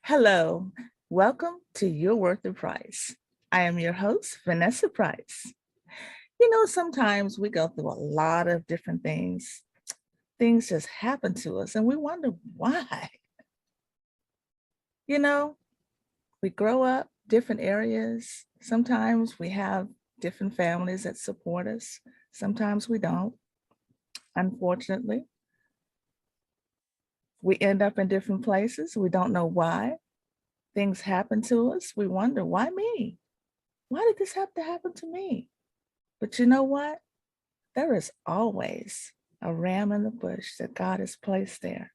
Hello, welcome to You're Worth the Price. I am your host, Vanessa Price. Sometimes we go through a lot of different things. Things just happen to us and we wonder why. You know, we grow up different areas. Sometimes we have different families that support us. Sometimes we don't. Unfortunately, we end up in different places. We don't know why. Things happen to us. We wonder, why me? Why did this have to happen to me? But you know what? There is always a ram in the bush that God has placed there.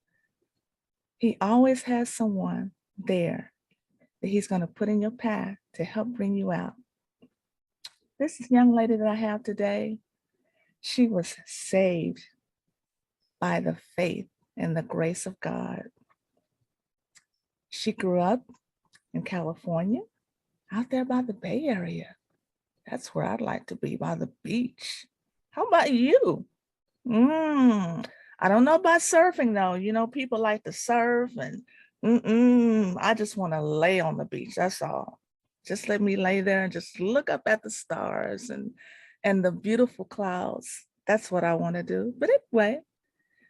He always has someone there that he's going to put in your path to help bring you out. This young lady that I have today, she was saved by the faith and the grace of God. She grew up in California, out there by the Bay Area. That's where I'd like to be, by the beach. How about you? I don't know about surfing though. People like to surf and I just want to lay on the beach. That's all. Just let me lay there and just look up at the stars and the beautiful clouds. That's what I want to do. But anyway,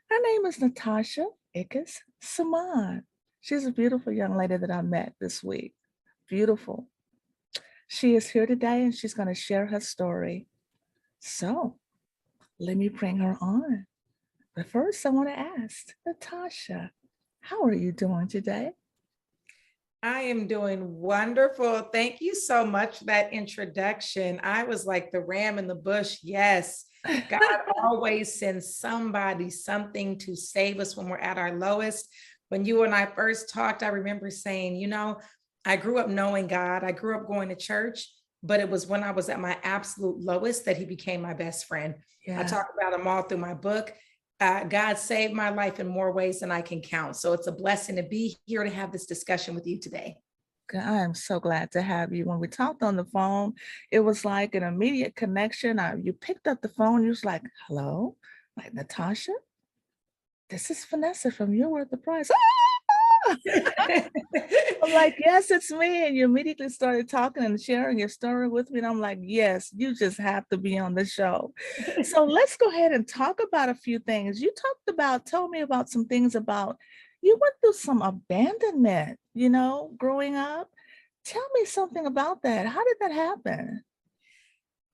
her name is Natasha Ickes Saman. She's a beautiful young lady that I met this week. Beautiful. She is here today and she's going to share her story. So let me bring her on. But first, I want to ask Natasha, how are you doing today? I am doing wonderful. Thank you so much for that introduction. I was like the ram in the bush. Yes, God always sends somebody, something to save us when we're at our lowest. When you and I first talked, I remember saying, I grew up knowing God. I grew up going to church, but it was when I was at my absolute lowest that he became my best friend. I Yeah, talk about him all through my book. God saved my life in more ways than I can count. So it's a blessing to be here to have this discussion with you today. I am so glad to have you. When we talked on the phone, it was like an immediate connection. You picked up the phone, you was like, hello, like Natasha, this is Vanessa from You're Worth the Price. I'm like, yes, it's me. And you immediately started talking and sharing your story with me. And I'm like, yes, you just have to be on the show. So let's go ahead and talk about a few things. Tell me about some things about, you went through some abandonment, growing up. Tell me something about that. How did that happen?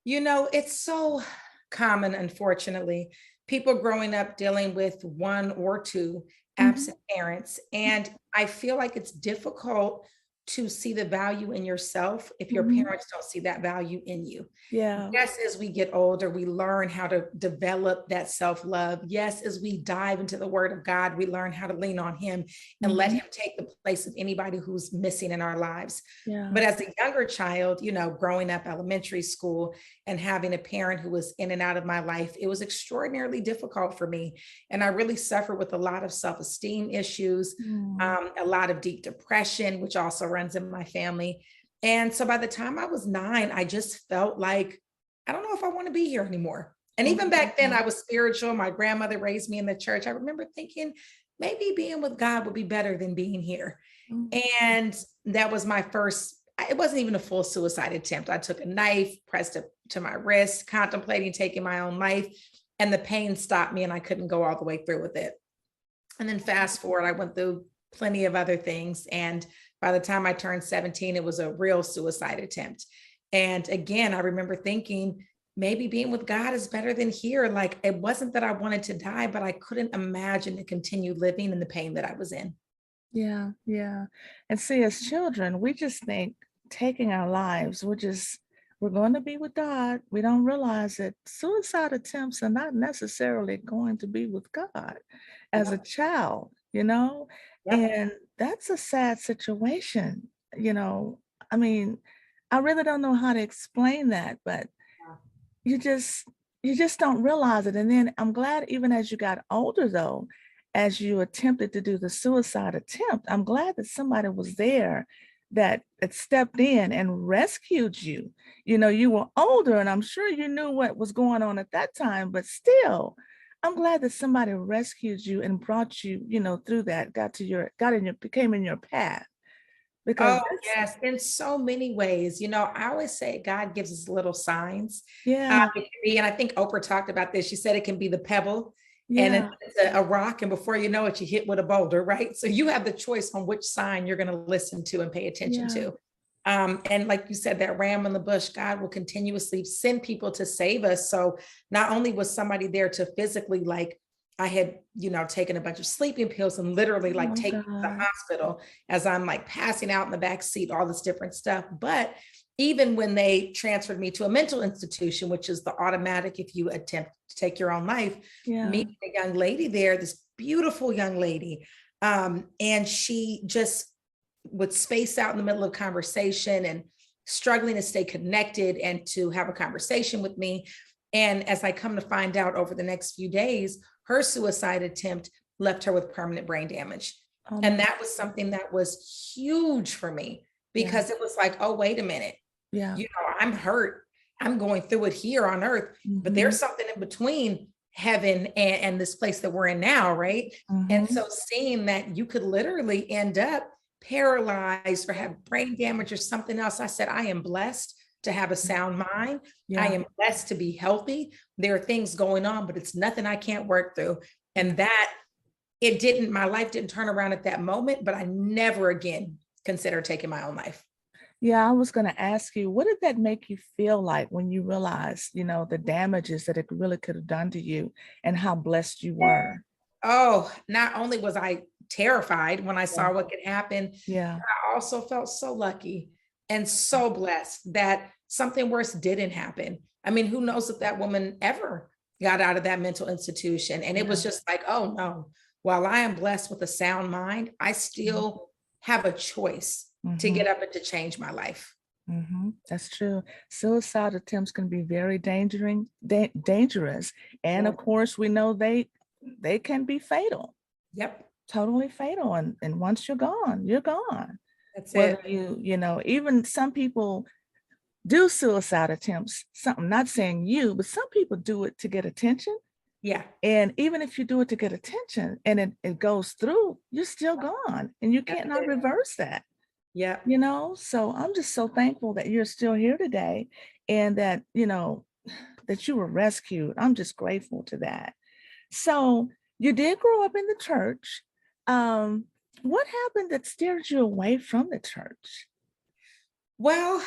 It's so common, unfortunately, people growing up dealing with one or two Mhm. absent parents. And I feel like it's difficult to see the value in yourself if your Mhm. parents don't see that value in you. Yeah. Yes, as we get older, we learn how to develop that self love. Yes, as we dive into the word of God, we learn how to lean on him and let Mhm. him take the place of anybody who's missing in our lives. Yeah. But as a younger child, growing up elementary school and having a parent who was in and out of my life, it was extraordinarily difficult for me. And I really suffered with a lot of self esteem issues, Mm. a lot of deep depression, which also runs in my family. And so by the time I was 9, I just felt like, I don't know if I want to be here anymore. And even back then, Mhm. I was spiritual. My grandmother raised me in the church. I remember thinking maybe being with God would be better than being here. Mm. And that was my first, it wasn't even a full suicide attempt. I took a knife, pressed it to my wrist, contemplating taking my own life, and the pain stopped me and I couldn't go all the way through with it. And then fast forward, I went through plenty of other things. And by the time I turned 17, it was a real suicide attempt. And again, I remember thinking, maybe being with God is better than here. Like it wasn't that I wanted to die, but I couldn't imagine to continue living in the pain that I was in. Yeah, yeah. And see, as children, we just think taking our lives, we're going to be with God. We don't realize that suicide attempts are not necessarily going to be with God as a Yep. child. Yep. And that's a sad situation, you know. I mean, I really don't know how to explain that, but you just you just don't realize it. And then I'm glad even as you got older though, as you attempted to do the suicide attempt, I'm glad that somebody was there that stepped in and rescued you. You were older and I'm sure you knew what was going on at that time, but still, I'm glad that somebody rescued you and brought you, through that, got in your became in your path. because Oh, that's, yes, in so many ways. I always say God gives us little signs. yeah, It can be, and I think Oprah talked about this. She said it can be the pebble and yeah, it's a rock, and before you know it, you hit with a boulder, right? So you have the choice on which sign you're going to listen to and pay attention yeah, to. And like you said, that ram in the bush, God will continuously send people to save us. So not only was somebody there to physically, like, I had, taken a bunch of sleeping pills and literally like oh taken to the God, hospital as I'm like passing out in the back seat, all this different stuff. But even when they transferred me to a mental institution, which is the automatic if you attempt to take your own life, yeah, meeting a young lady there, this beautiful young lady, and she just would space out in the middle of conversation and struggling to stay connected and to have a conversation with me. And as I come to find out over the next few days, her suicide attempt left her with permanent brain damage. oh And my, that was something that was huge for me yeah, because it was like, oh, wait a minute, yeah, I'm hurt. I'm going through it here on earth, but mm-hmm, there's something in between heaven and this place that we're in now, right? And mm-hmm, so seeing that you could literally end up paralyzed or have brain damage or something else, I said, I am blessed to have a sound mind. I yeah, am blessed to be healthy. There are things going on, but it's nothing I can't work through. yeah. And that it didn't, my life didn't turn around at that moment, but I never again considered taking my own life. Yeah, I was going to ask you, what did that make you feel like when you realized, the damages that it really could have done to you and how blessed you were? Oh, not only was I terrified when I Yeah, saw what could happen, yeah, I also felt so lucky and so blessed that something worse didn't happen. I mean, who knows if that woman ever got out of that mental institution? And it yeah. was just like, oh no, while I am blessed with a sound mind, I still have a choice to Mm-hmm. get up and to change my life. That's true. Suicide attempts can be very dangerous, and Yeah. of course, we know they can be fatal, Yep. totally fatal. And once you're gone, you're gone. That's Whether it. even some people do suicide attempts. Some, not saying you, but some people do it to get attention. Yeah. And even if you do it to get attention and it goes through, you're still gone, and you That's can't not it. reverse that. Yep. So I'm just so thankful that you're still here today, and that that you were rescued. I'm just grateful to that. So you did grow up in the church. um what happened that steered you away from the church? Well,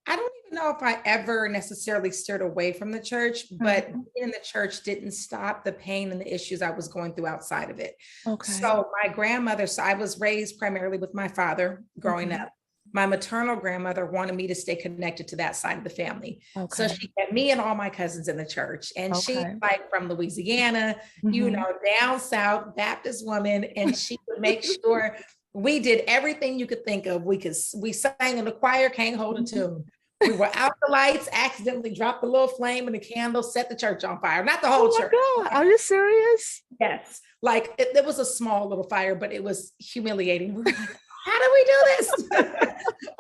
I don't even know if I ever necessarily steered away from the church, but Uh-huh. being in the church didn't stop the pain and the issues I was going through outside of it. Okay. So my grandmother, so I was raised primarily with my father growing Okay. up. My maternal grandmother wanted me to stay connected to that side of the family. So Okay. she kept me and all my cousins in the church. And she's Okay. like from Louisiana, Hmm. down south, Baptist woman. And she would make sure we did everything you could think of. We sang in the choir, can't hold a tune. We were out the lights, accidentally dropped a little flame in the candle, set the church on fire. Not the whole Oh church. my God. Are you serious? Yes. Like it was a small little fire, but it was humiliating. We were like, how do we do this?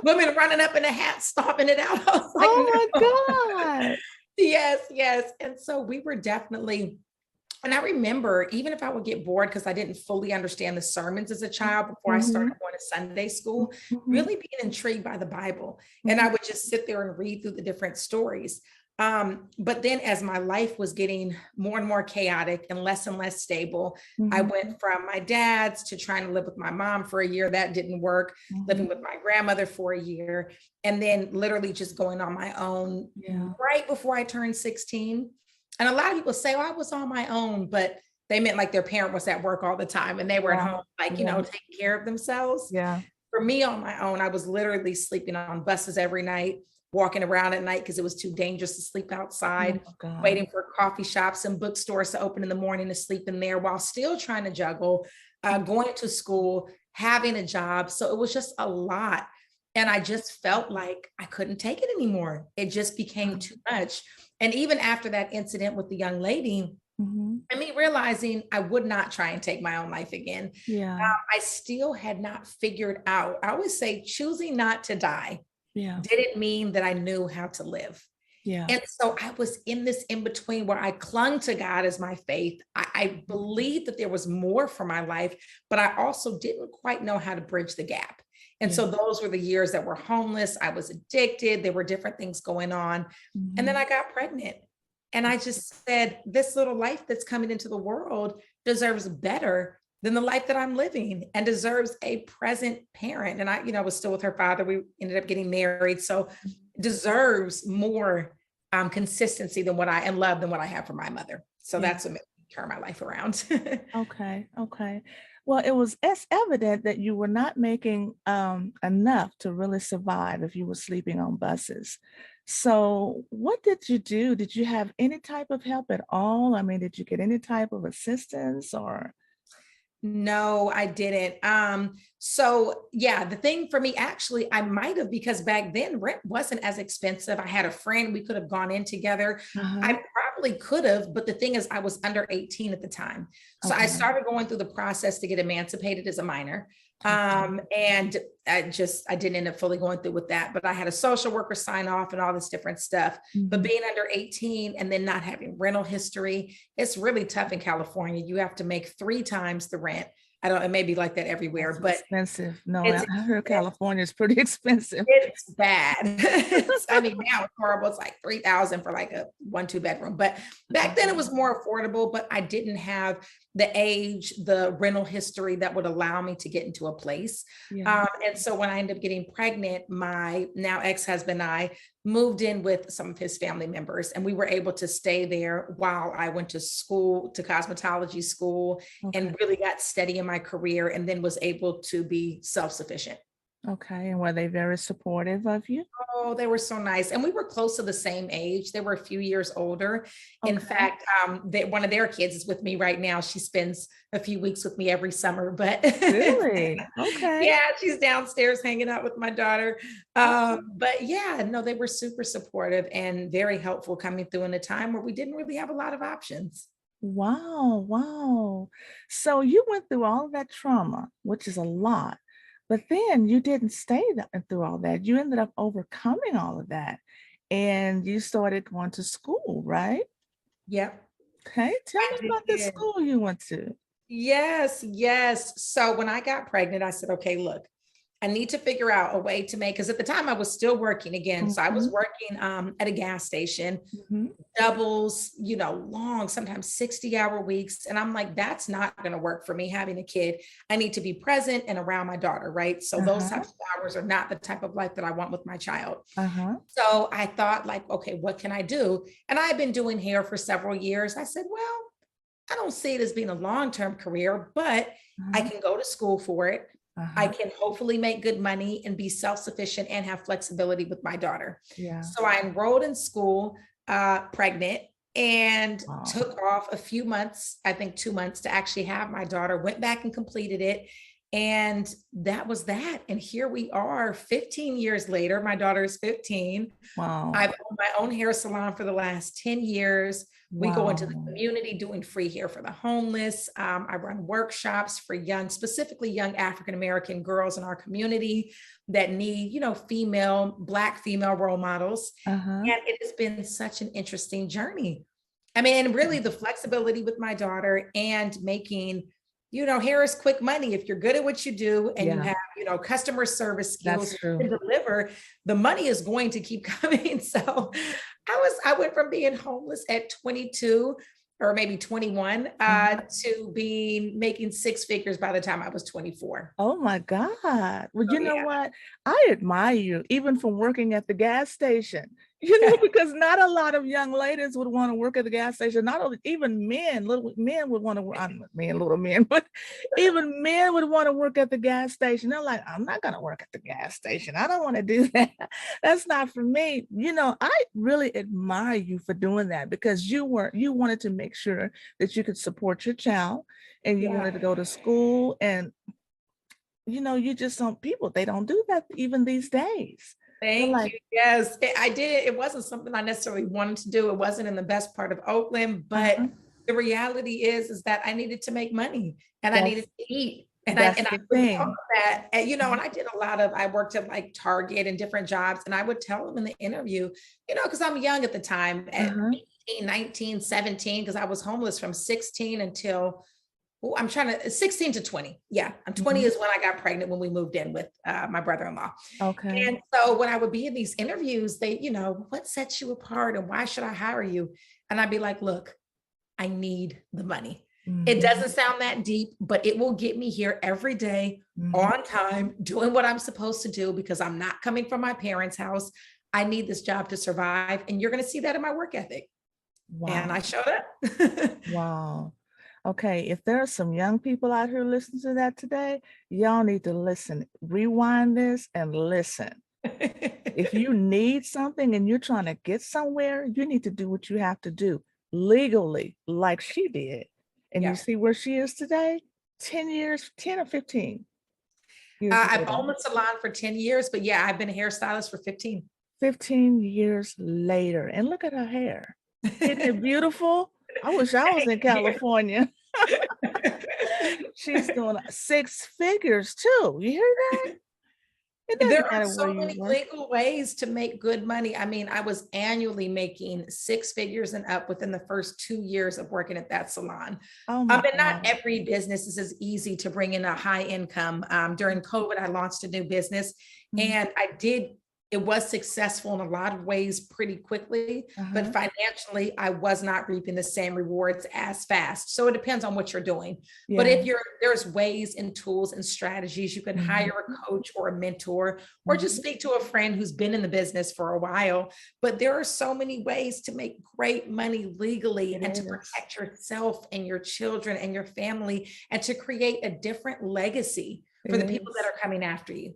Women running up in a hat, stomping it out. I was like, Oh my no. God. Yes, yes. And so we were definitely, and I remember even if I would get bored because I didn't fully understand the sermons as a child before I started Hmm. going to Sunday school, Hmm. really being intrigued by the Bible. And I Hmm. would just sit there and read through the different stories. But then as my life was getting more and more chaotic and less stable, I Hmm. went from my dad's to trying to live with my mom for a year. That didn't work. Hmm. Living with my grandmother for a year, and then literally just going on my own Yeah. right before I turned 16. And a lot of people say, oh, I was on my own, but they meant like their parent was at work all the time and they were at Yeah. home, like, Yeah. taking care of themselves. Yeah. For me on my own, I was literally sleeping on buses every night, walking around at night because it was too dangerous to sleep Oh outside, my God. waiting for coffee shops and bookstores to open in the morning to sleep in there while still trying to juggle, going to school, having a job. So it was just a lot. And I just felt like I couldn't take it anymore. It just became too much. And even after that incident with the young lady, Hmm. and me realizing I would not try and take my own life again, Yeah. I still had not figured out. I always say choosing not to die Yeah. didn't mean that I knew how to live. Yeah. And so I was in this in between where I clung to God as my faith. I believed that there was more for my life, but I also didn't quite know how to bridge the gap. And Yeah. so those were the years that were homeless. I was addicted. There were different things going on. And then Mhm. I got pregnant. And I just said, this little life that's coming into the world deserves better than the life that I'm living and deserves a present parent. And I was still with her father. We ended up getting married. So deserves more consistency than what and love than what I have for my mother. So Yeah. that's what made me turn my life around. Okay. Okay. Well, it's evident that you were not making enough to really survive if you were sleeping on buses. So, what did you do? Did you have any type of help at all? I mean, did you get any type of assistance or? No, I didn't. So yeah, the thing for me, actually, I might have, because back then rent wasn't as expensive. I had a friend, we could have gone in together. Uh-huh. I probably could have, but the thing is, I was under 18 at the time. So I Okay. started going through the process to get emancipated as a minor. Okay. And I didn't end up fully going through with that, but I had a social worker sign off and all this different stuff. But Mhm. being under 18 and then not having rental history, it's really tough in California. You have to make 3 times the rent. I don't, it may be like that everywhere, That's but expensive. No, it's I heard California is pretty expensive. it's bad. I mean, now it's horrible. It's like 3,000 for like a 1-2 bedroom. But back then it was more affordable, but I didn't have the age, the rental history that would allow me to get into a place. Yeah. And so when I ended up getting pregnant, my now ex-husband and I moved in with some of his family members, and we were able to stay there while I went to school, to cosmetology school, Okay. and really got steady in my career, and then was able to be self-sufficient. Okay. And were they very supportive of you? Oh, they were so nice. And we were close to the same age. They were a few years older. In Okay. fact, one of their kids is with me right now. She spends a few weeks with me every summer, but Really? Okay. yeah, she's downstairs hanging out with my daughter. Okay. But yeah, no, they were super supportive and very helpful coming through in a time where we didn't really have a lot of options. Wow. Wow. So you went through all of that trauma, which is a lot, but then you didn't stay through all that. You ended up overcoming all of that and you started going to school, right? Yep, Okay. Tell me I about the did. school you went to. Yes, yes. So when I got pregnant, I said, okay, look, I need to figure out a way to make, because at the time I was still working again. So I was Mhm. working at a gas station, Mhm. doubles, long, sometimes 60-hour weeks. And I'm like, that's not going to work for me having a kid. I need to be present and around my daughter, right? So those Uh-huh. types of hours are not the type of life that I want with my child. Uh-huh. So I thought, like, okay, what can I do? And I had been doing hair for several years. I said, well, I don't see it as being a long-term career, but I Uh-huh. can go to school for it. I Uh-huh. can hopefully make good money and be self-sufficient and have flexibility with my daughter. Yeah. So I enrolled in school pregnant, and Wow. took off a few months, I think 2 months, to actually have my daughter, went back and completed it. And that was that. And here we are 15 years later. My daughter is 15. Wow. I've owned my own hair salon for the last 10 years. We go into the Wow. community doing free hair for the homeless. I run workshops for specifically young African American girls in our community that need, Black female role models. Uh-huh. And it has been such an interesting journey. I mean, and really the flexibility with my daughter and making, hair is quick money. If you're good at what you do and you Yeah, have, customer service skills, that's and true. you can deliver, the money is going to keep coming. So I went from being homeless at 22 or maybe 21 Uh-huh. to being making 6 figures by the time I was 24. Oh my God. Well, So you know yeah. what? I admire you even from working at the gas station, because not a lot of young ladies would want to work at the gas station. Not only even men, little men would want to work, I'm not men, little men, but even men would want to work at the gas station. They're like, I'm not going to work at the gas station. I don't want to do that. That's not for me. I really admire you for doing that because you wanted to make sure that you could support your child and you Yeah. wanted to go to school and you just don't people, they don't do that even these days. They're Thank you. like, Yes, I did. It wasn't something I necessarily wanted to do. It wasn't in the best part of Oakland, but uh-huh, the reality is that I needed to make money and I needed that's to eat. That's and I the would tell them thing. that, and, you know, Mhm. and I did a lot of, I worked at like Target and different jobs, and I would tell them in the interview, you know, because I'm young at the time, at Uh-huh. 18, 19, 17, because I was homeless from 16 until, oh, I'm trying to, 16 to 20. Yeah, I'm 20 Mhm. is when I got pregnant when we moved in with my brother-in-law. Okay. And so when I would be in these interviews, they, you know, what sets you apart and why should I hire you? And I'd be like, look, I need the money. It Mhm. doesn't sound that deep, but it will get me here every day Mhm. on time, doing what I'm supposed to do because I'm not coming from my parents' house. I need this job to survive. And you're going to see that in my work ethic. And I Wow. showed up. Wow. Okay, if there are some young people out here listening to that today, y'all need to listen. Rewind this and listen. If you need something and you're trying to get somewhere, you need to do what you have to do legally, like she did. And you Yeah. see where she is today? 10 years, 10 or 15 years I've later. owned a salon for 10 years, but yeah, I've been a hairstylist for 15. 15 years later. And look at her hair. Isn't it beautiful? I wish I was in California. She's doing 6 figures too. You hear that? It There doesn't are matter where so you many work. legal ways to make good money. I mean, I was annually making 6 figures and up within the first 2 years of working at that salon. Oh my And not God. every business is as easy to bring in a high income. During COVID, I launched a new business, Mhm. and it was successful in a lot of ways pretty quickly, but Uh-huh. financially, I was not reaping the same rewards as fast. So it depends on what you're doing. But Yeah. if there's ways and tools and strategies, you can hire Mhm. a coach or a mentor, or just Mhm. speak to a friend who's been in the business for a while. But there are so many ways to make great money legally It and to is. protect yourself and your children and your family and to create a different legacy It for the people that is. are coming after you.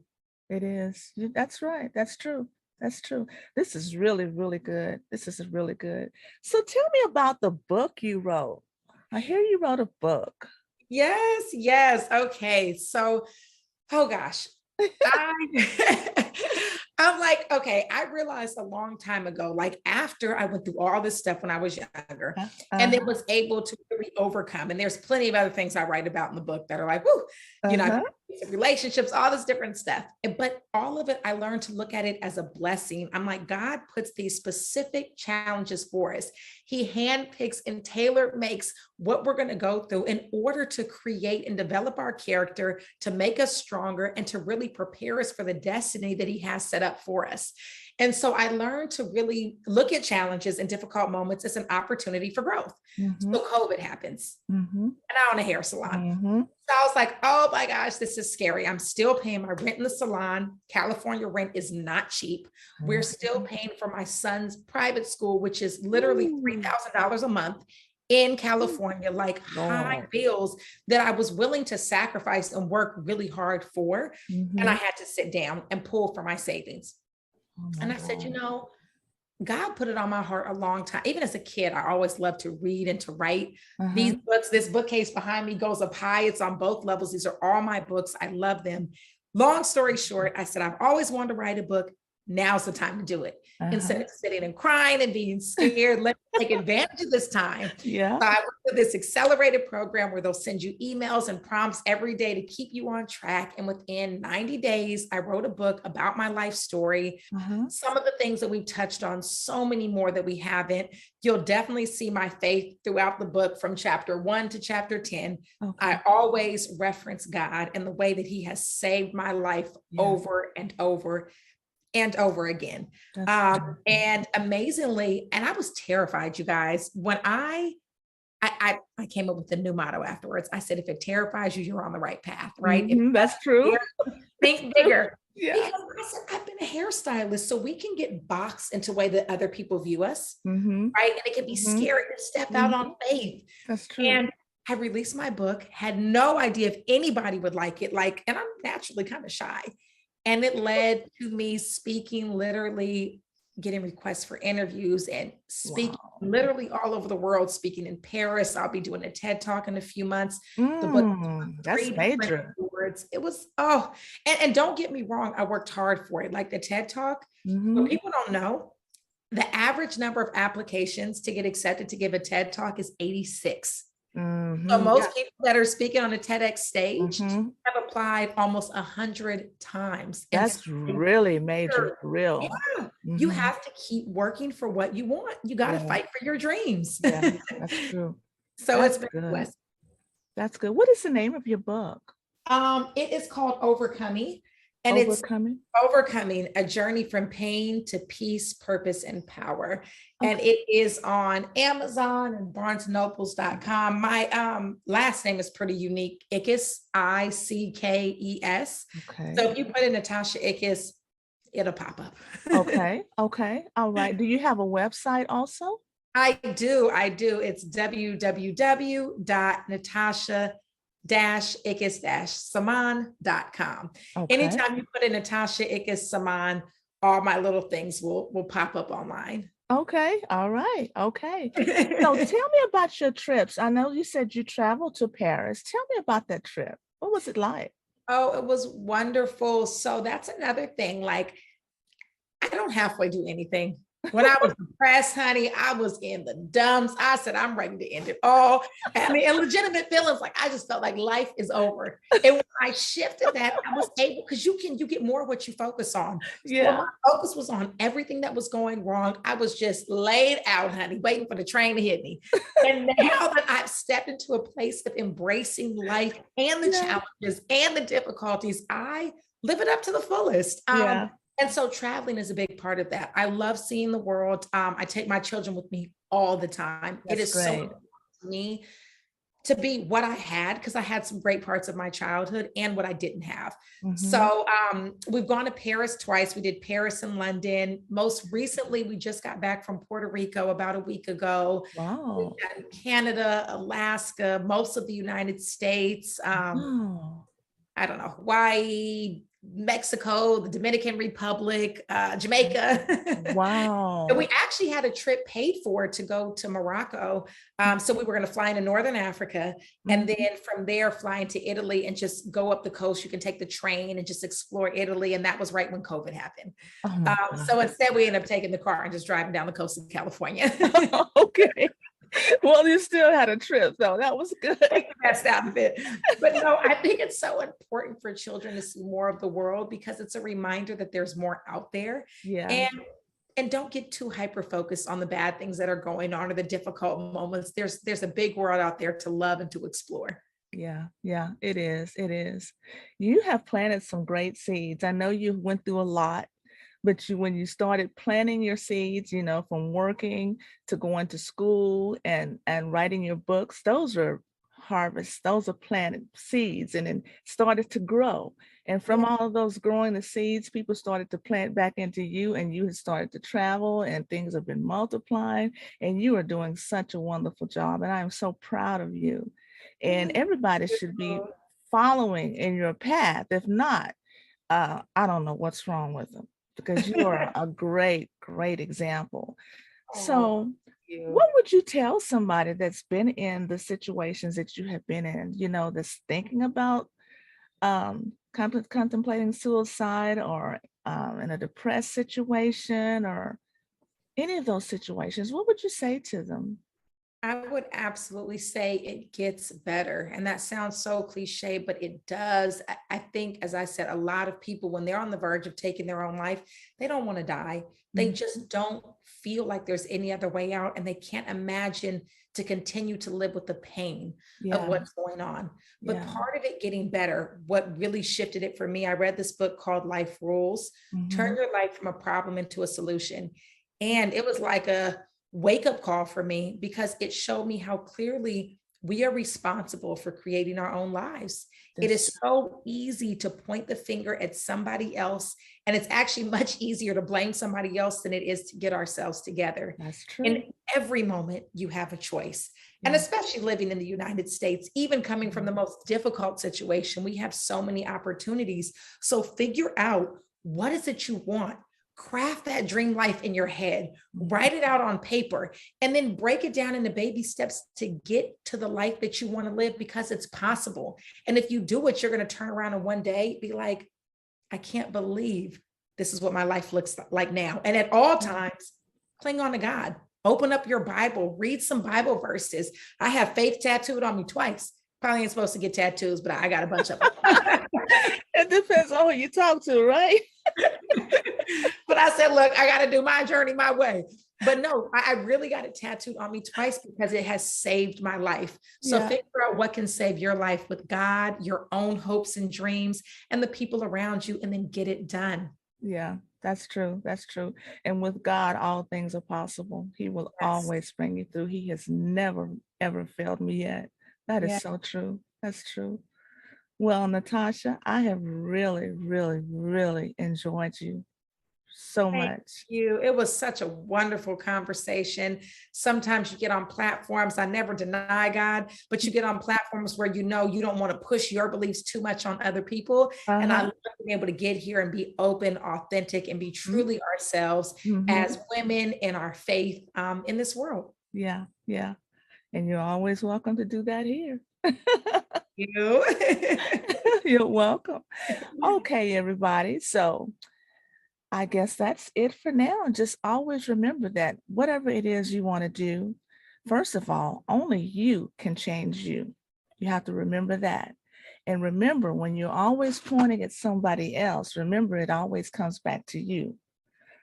It is. That's right. That's true. That's true. This is really, really good. This is really good. So tell me about the book you wrote. I hear you wrote a book. Yes, yes. Okay. So, oh gosh, I I'm like, okay, I realized a long time ago, like after I went through all this stuff when I was younger, and then Uh-huh. was able to really overcome. And there's plenty of other things I write about in the book that are like, whoo, you know, Uh-huh. relationships, all this different stuff. But all of it, I learned to look at it as a blessing. I'm like, God puts these specific challenges for us. He handpicks and tailor makes what we're going to go through in order to create and develop our character, to make us stronger, and to really prepare us for the destiny that He has set up for us. And so I learned to really look at challenges and difficult moments as an opportunity for growth. Mhm. So COVID happens, Mhm. and I own a hair salon. Mhm. So I was like, oh my gosh, this is scary. I'm still paying my rent in the salon. California rent is not cheap. We're still Mhm. paying for my son's private school, which is literally Ooh. $3,000 a month in Ooh. California, like high Lord. bills that I was willing to sacrifice and work really hard for. And I Mhm. had to sit down and pull from my savings. Oh my And I said, God. God put it on my heart a long time. Even as a kid, I always loved to read and to write. These Uh-huh. books, this bookcase behind me goes up high. It's on both levels. These are all my books. I love them. Long story short, I said, I've always wanted to write a book. Now's the time to do it. Instead Uh-huh. of sitting and crying and being scared, let's take advantage of this time. Yeah. So I went to this accelerated program where they'll send you emails and prompts every day to keep you on track. And within 90 days, I wrote a book about my life story, Uh-huh. some of the things that we've touched on, so many more that we haven't. You'll definitely see my faith throughout the book from chapter 1 to chapter 10. Okay. I always reference God and the way that He has saved my life Yeah. over and over and over again. That's wonderful. And amazingly, and I was terrified, you guys, when I came up with the new motto afterwards. I said, if it terrifies you, you're on the right path, right? If Mhm. That's true. That's think true. bigger. Yeah. Because I said, I've been a hairstylist, so we can get boxed into the way that other people view us, Mhm. right? And it can be Mhm. scary to step out on Mhm. faith. That's true. And I released my book, had no idea if anybody would like it. Like, and I'm naturally kind of shy. And it led to me speaking, literally getting requests for interviews and speaking Wow. literally all over the world, speaking in Paris. I'll be doing a TED talk in a few months. The book That's three different major. awards. It was, oh, and don't get me wrong, I worked hard for it. Like the TED talk, what Mhm. people don't know, the average number of applications to get accepted to give a TED talk is 86. So Yeah. most people that are speaking on a TEDx stage Hmm. have applied almost 100 times and That's stayed really major here. for real. Yeah, you Hmm. have to keep working for what you want. You got to Yeah. fight for your dreams. Yeah. That's true. So it's That's been a good. blessing. That's good. What is the name of your book? It is called Overcoming, and it's Overcoming. overcoming a journey from pain to peace, purpose, and power. And Okay. it is on Amazon and barnesandnobles.com. My last name is pretty unique. Ickes, Ickes. Okay. So if you put in Natasha Ickes, it'll pop up. Okay. Okay. All right. Do you have a website also? I do. It's www.natasha-ickes-saman.com. Okay. Anytime you put in Natasha Ickes Saman, all my little things will pop up online. Okay. All right. Okay. So tell me about your trips. I know you said you traveled to Paris. Tell me about that trip. What was it like? Oh, it was wonderful. So that's another thing. Like, I don't halfway do anything. When I was depressed, honey, I was in the dumps. I said, I'm ready to end it all. And the illegitimate feelings, like I just felt like life is over. And when I shifted that, I was able, because you get more what you focus on. So when Yeah. my focus was on everything that was going wrong, I was just laid out, honey, waiting for the train to hit me. And now that I've stepped into a place of embracing life and the Yeah. challenges and the difficulties, I live it up to the fullest. Yeah. And so traveling is a big part of that. I love seeing the world. I take my children with me all the time. It That's is so great. important to me to be what I had, because I had some great parts of my childhood and what I didn't have. Hmm. So we've gone to Paris twice. We did Paris and London. Most recently, we just got back from Puerto Rico about a week ago. We've Wow. done Canada, Alaska, most of the United States. Wow. I don't know, Hawaii, Mexico, the Dominican Republic, Jamaica. And we Wow. actually had a trip paid for to go to Morocco. So we were going to fly into Northern Africa and Mhm. then from there fly into Italy and just go up the coast. You can take the train and just explore Italy. And that was right when COVID happened. Oh my So God. instead, we ended up taking the car and just driving down the coast of California. Okay. Well, you still had a trip, so that was good. Take the best out of it. But no, I think it's so important for children to see more of the world because it's a reminder that there's more out there. Yeah. And don't get too hyper focused on the bad things that are going on or the difficult moments. There's a big world out there to love and to explore. Yeah. Yeah. It is. It is. You have planted some great seeds. I know you went through a lot, but when you started planting your seeds, from working to going to school and writing your books, those are harvests, those are planted seeds, and then started to grow. And from Yeah. all of those growing the seeds, people started to plant back into you, and you had started to travel, and things have been multiplying, and you are doing such a wonderful job. And I am so proud of you. And Thank everybody should be you. following in your path. If not, I don't know what's wrong with them, because you are a great, great example. Oh, So, thank you. what would you tell somebody that's been in the situations that you have been in, that's thinking about contemplating suicide, or in a depressed situation, or any of those situations? What would you say to them? I would absolutely say it gets better. And that sounds so cliche, but it does. I think, as I said, a lot of people, when they're on the verge of taking their own life, they don't want to die. They Mm. just don't feel like there's any other way out. And they can't imagine to continue to live with the pain of Yeah, what's going on. But yeah. part of it getting better, what really shifted it for me, I read this book called Life Rules. Turn Hmm. your life from a problem into a solution. And it was like a wake up call for me because it showed me how clearly we are responsible for creating our own lives. It That's is so easy to point the finger at somebody else, and it's actually much easier to blame somebody else than it is to get ourselves together. that's In true. every moment, you have a choice. And Yeah. especially living in the United States, even coming from the Mhm. most difficult situation, we have so many opportunities. So figure out, what is it you want? Craft that dream life in your head, Mhm. write it out on paper, and then break it down into baby steps to get to the life that you want to live, because it's possible. And if you do it, you're going to turn around and one day be like, I can't believe this is what my life looks like now. And at all Yeah. times, cling on to God. Open up your Bible, read some Bible verses. I have faith tattooed on me twice. Probably ain't supposed to get tattoos, but I got a bunch of them. It depends on who you talk to, right? But I said, look, I got to do my journey my way. But no, I really got it tattooed on me twice because it has saved my life. So Yeah. figure out what can save your life with God, your own hopes and dreams, and the people around you, and then get it done. Yeah, that's true. That's true. And with God, all things are possible. He will Yes. always bring you through. He has never, ever failed me yet. That is Yeah. so true. That's true. Well, Natasha, I have really, really, really enjoyed you so Thank much. you. It was such a wonderful conversation. Sometimes you get on platforms, I never deny God, but you get on platforms where you know you don't want to push your beliefs too much on other people. And I Uh-huh. love being able to get here and be open, authentic, and be truly ourselves Mm-hmm. as women in our faith in this world. Yeah, yeah. And you're always welcome to do that here. You. You're welcome. Okay, everybody. So I guess that's it for now. Just always remember that whatever it is you want to do, first of all, only you can change you. You have to remember that. And remember, when you're always pointing at somebody else, remember it always comes back to you.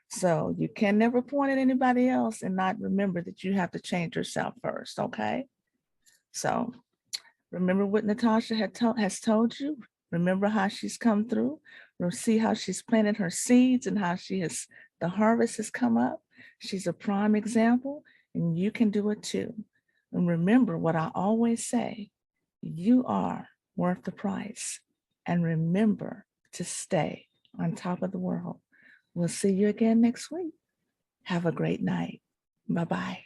So you can never point at anybody else and not remember that you have to change yourself first. Okay. So remember what Natasha has told you. Remember how she's come through. We'll see how she's planted her seeds and how the harvest has come up. She's a prime example, and you can do it too. And remember what I always say, you are worth the price. And remember to stay on top of the world. We'll see you again next week. Have a great night. Bye-bye.